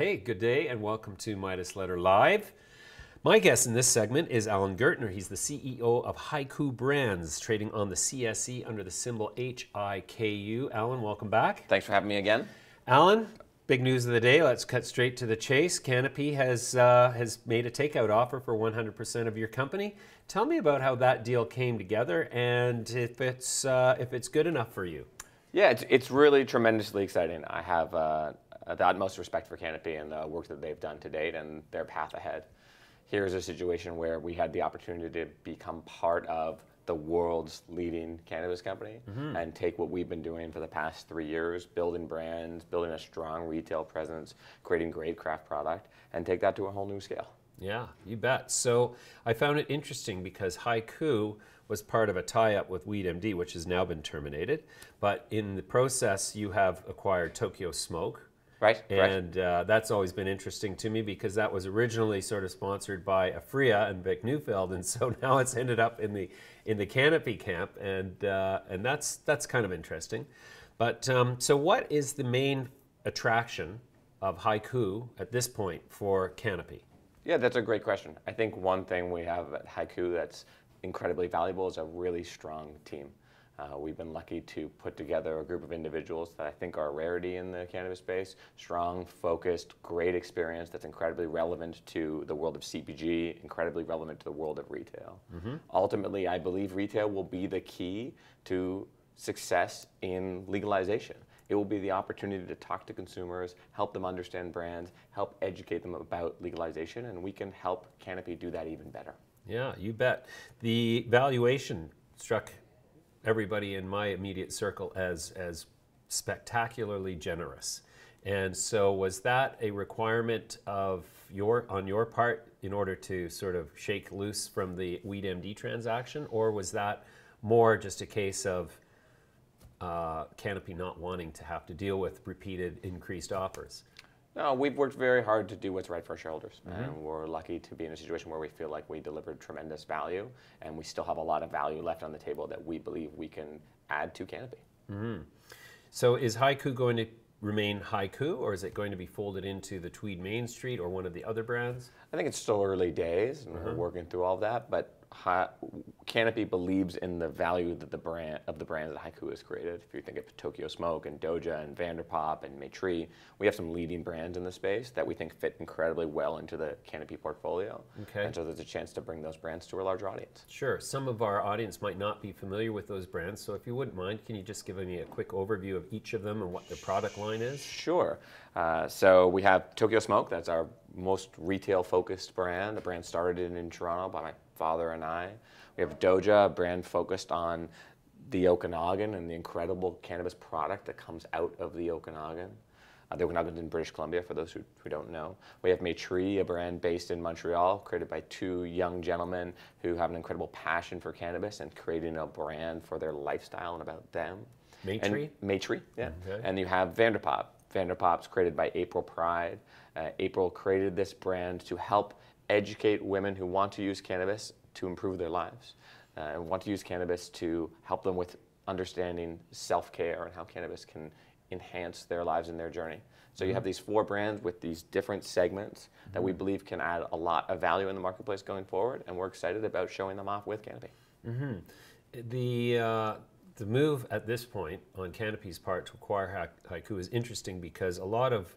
Hey, good day and welcome to Midas Letter Live. My guest in this segment is Alan Gertner. He's the CEO of Hiku Brands, trading on the CSE under the symbol HIKU. Alan, welcome back. Thanks for having me again. Alan, big news of the day. Let's cut straight to the chase. Canopy has made a takeout offer for 100% of your company. Tell me about how that deal came together and if it's good enough for you. Yeah, it's really tremendously exciting. I have the utmost respect for Canopy and the work that they've done to date and their path ahead. Here's a situation where we had the opportunity to become part of the world's leading cannabis company and take what we've been doing for the past 3 years, building brands, building a strong retail presence, creating great craft product, and take that to a whole new scale. Yeah, you bet. So I found it interesting because Hiku was part of a tie-up with WeedMD, which has now been terminated. But in the process, you have acquired Tokyo Smoke. Right. And that's always been interesting to me because that was originally sort of sponsored by Afria and Vic Neufeld, and so now it's ended up in the Canopy camp, and that's kind of interesting. But so what is the main attraction of Hiku at this point for Canopy? Yeah, that's a great question. I think one thing we have at Hiku that's incredibly valuable is a really strong team. We've been lucky to put together a group of individuals that I think are a rarity in the cannabis space. Strong, focused, great experience that's incredibly relevant to the world of CPG, incredibly relevant to the world of retail. Ultimately, I believe retail will be the key to success in legalization. It will be the opportunity to talk to consumers, help them understand brands, help educate them about legalization, and we can help Canopy do that even better. Yeah, you bet. The valuation struck everybody in my immediate circle as spectacularly generous. And so was that a requirement of on your part in order to sort of shake loose from the WeedMD transaction, or was that more just a case of Canopy not wanting to have to deal with repeated increased offers? No, we've worked very hard to do what's right for our shareholders, and we're lucky to be in a situation where we feel like we delivered tremendous value, and we still have a lot of value left on the table that we believe we can add to Canopy. So is Hiku going to remain Hiku, or is it going to be folded into the Tweed Main Street or one of the other brands? I think it's still early days, and we're working through all of that, but Canopy believes in the value that the brands that Hiku has created. If you think of Tokyo Smoke and Doja and Vanderpop and Maitri, we have some leading brands in the space that we think fit incredibly well into the Canopy portfolio. Okay. And so there's a chance to bring those brands to a larger audience. Sure. Some of our audience might not be familiar with those brands, so if you wouldn't mind, can you just give me a quick overview of each of them and what their product line is? Sure. So we have Tokyo Smoke. That's our most retail-focused brand. The brand started in Toronto by my father and I. We have Doja, a brand focused on the Okanagan and the incredible cannabis product that comes out of the Okanagan. The Okanagan's in British Columbia, for those who don't know. We have Maitri, a brand based in Montreal, created by two young gentlemen who have an incredible passion for cannabis and creating a brand for their lifestyle and about them. Maitri? Maitri, yeah. Okay. And you have Vanderpop. Vanderpop's created by April Pride. April created this brand to help educate women who want to use cannabis to improve their lives, and want to use cannabis to help them with understanding self-care and how cannabis can enhance their lives and their journey. So you have these four brands with these different segments that we believe can add a lot of value in the marketplace going forward, and we're excited about showing them off with Canopy. The move at this point on Canopy's part to acquire Hiku is interesting because a lot of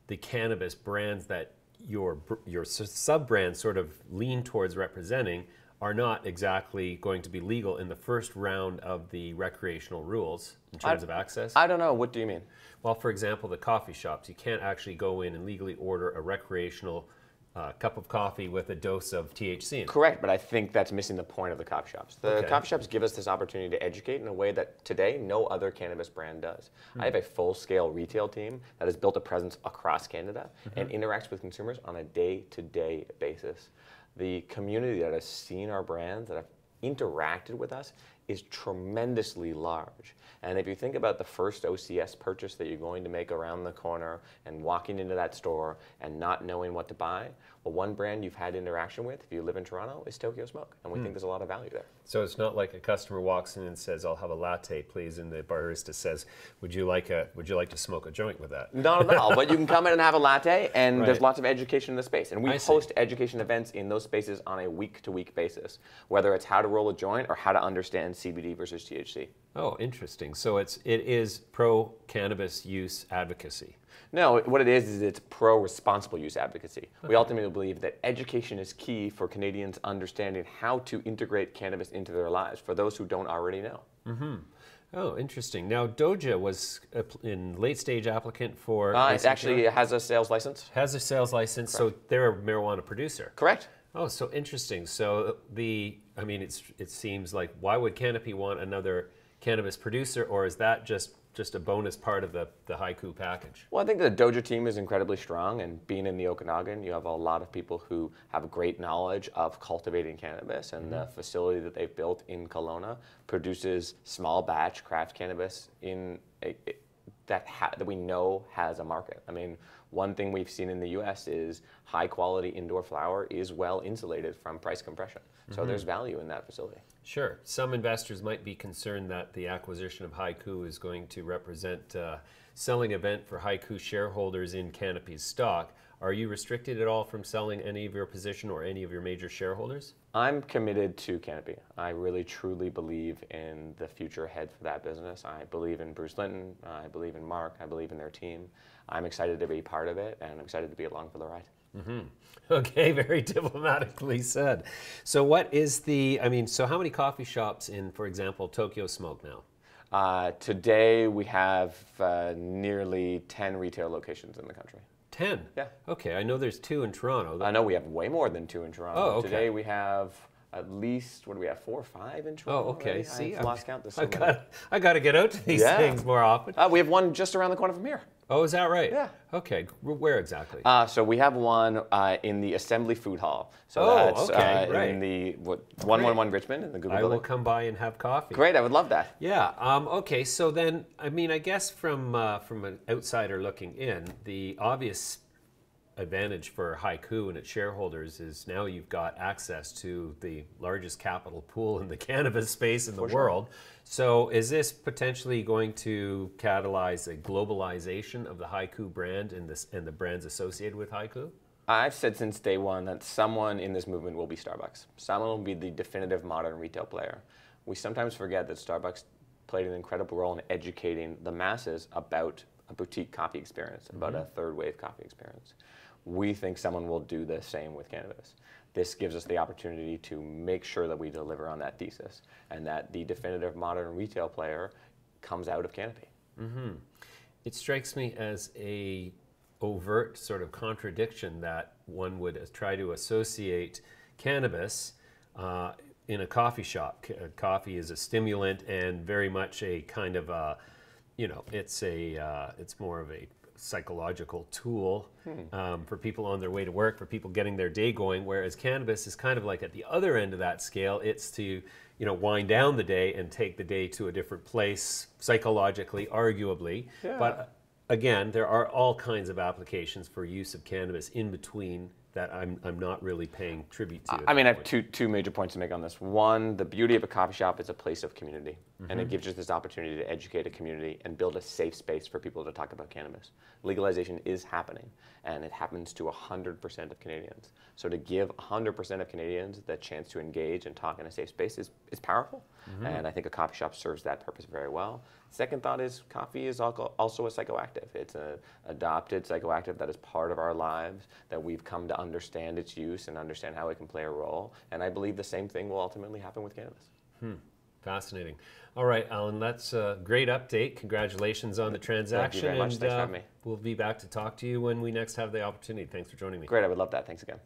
the cannabis brands that your sub-brands sort of lean towards representing are not exactly going to be legal in the first round of the recreational rules in terms of access. I don't know. What do you mean? Well, for example, the coffee shops, you can't actually go in and legally order a recreational cup of coffee with a dose of THC in it. Correct, but I think that's missing the point of the coffee shops. The coffee shops give us this opportunity to educate in a way that today no other cannabis brand does. I have a full-scale retail team that has built a presence across Canada and interacts with consumers on a day-to-day basis. The community that has seen our brands, that have interacted with us, is tremendously large. And if you think about the first OCS purchase that you're going to make around the corner and walking into that store and not knowing what to buy, well, one brand you've had interaction with, if you live in Toronto, is Tokyo Smoke. And we think there's a lot of value there. So it's not like a customer walks in and says, "I'll have a latte, please," and the barista says, "Would you like to smoke a joint with that?" Not at all, but you can come in and have a latte, and Right. there's lots of education in the space. And we I see. host education events in those spaces on a week-to-week basis, whether it's how to roll a joint or how to understand CBD versus THC. Oh, interesting. So it is pro-cannabis use advocacy. No, what it is it's pro-responsible use advocacy. We ultimately believe that education is key for Canadians understanding how to integrate cannabis into their lives, for those who don't already know. Oh, interesting. Now, Doja was in late-stage applicant for... It actually has a sales license. has a sales license, so they're a marijuana producer. Correct. Oh, so interesting. So it seems like, why would Canopy want another cannabis producer, or is that just a bonus part of the Hiku package? Well, I think the Doja team is incredibly strong, and being in the Okanagan, you have a lot of people who have great knowledge of cultivating cannabis, and the facility that they've built in Kelowna produces small batch craft cannabis that we know has a market. I mean, one thing we've seen in the U.S. is high quality indoor flower is well insulated from price compression. So there's value in that facility. Sure. Some investors might be concerned that the acquisition of Hiku is going to represent a selling event for Hiku shareholders in Canopy's stock. Are you restricted at all from selling any of your position or any of your major shareholders? I'm committed to Canopy. I really truly believe in the future ahead for that business. I believe in Bruce Linton, I believe in Mark, I believe in their team. I'm excited to be part of it, and I'm excited to be along for the ride. Okay, very diplomatically said. So so how many coffee shops in, for example, Tokyo Smoke now? Today we have nearly 10 retail locations in the country. 10? Yeah. Okay, I know there's 2 in Toronto. I know we have way more than 2 in Toronto. Oh, okay. Today we have at least, 4 or 5 in Toronto? Oh, okay. Already? See, I've lost count. I got to get out to these things more often. We have one just around the corner from here. Oh, is that right? Yeah. Okay. Where exactly? So we have one in the Assembly Food Hall. So that's right. in the 111 Richmond in the Google I building. will come by and have coffee. Great, I would love that. Yeah. Okay. So then, I guess from an outsider looking in, the obvious advantage for Hiku and its shareholders is now you've got access to the largest capital pool in the cannabis space in the world. So is this potentially going to catalyze a globalization of the Hiku brand and the brands associated with Hiku? I've said since day one that someone in this movement will be Starbucks. Someone will be the definitive modern retail player. We sometimes forget that Starbucks played an incredible role in educating the masses about a boutique coffee experience, about a third wave coffee experience. We think someone will do the same with cannabis. This gives us the opportunity to make sure that we deliver on that thesis and that the definitive modern retail player comes out of Canopy. It strikes me as a overt sort of contradiction that one would try to associate cannabis in a coffee shop. Coffee is a stimulant and very much a kind of a, it's more of a psychological tool for people on their way to work, for people getting their day going, whereas cannabis is kind of like at the other end of that scale. It's to wind down the day and take the day to a different place, psychologically, arguably. Yeah. But again, there are all kinds of applications for use of cannabis in between that I'm not really paying tribute to. I have two major points to make on this. One, the beauty of a coffee shop is a place of community, and it gives you this opportunity to educate a community and build a safe space for people to talk about cannabis. Legalization is happening, and it happens to 100% of Canadians. So to give 100% of Canadians the chance to engage and talk in a safe space is powerful, and I think a coffee shop serves that purpose very well. Second thought is coffee is also a psychoactive. It's an adopted psychoactive that is part of our lives, that we've come to understand its use and understand how it can play a role. And I believe the same thing will ultimately happen with cannabis. Fascinating. All right, Alan, that's a great update. Congratulations on the transaction. Thank you very much. Thanks for having me. We'll be back to talk to you when we next have the opportunity. Thanks for joining me. Great, I would love that. Thanks again.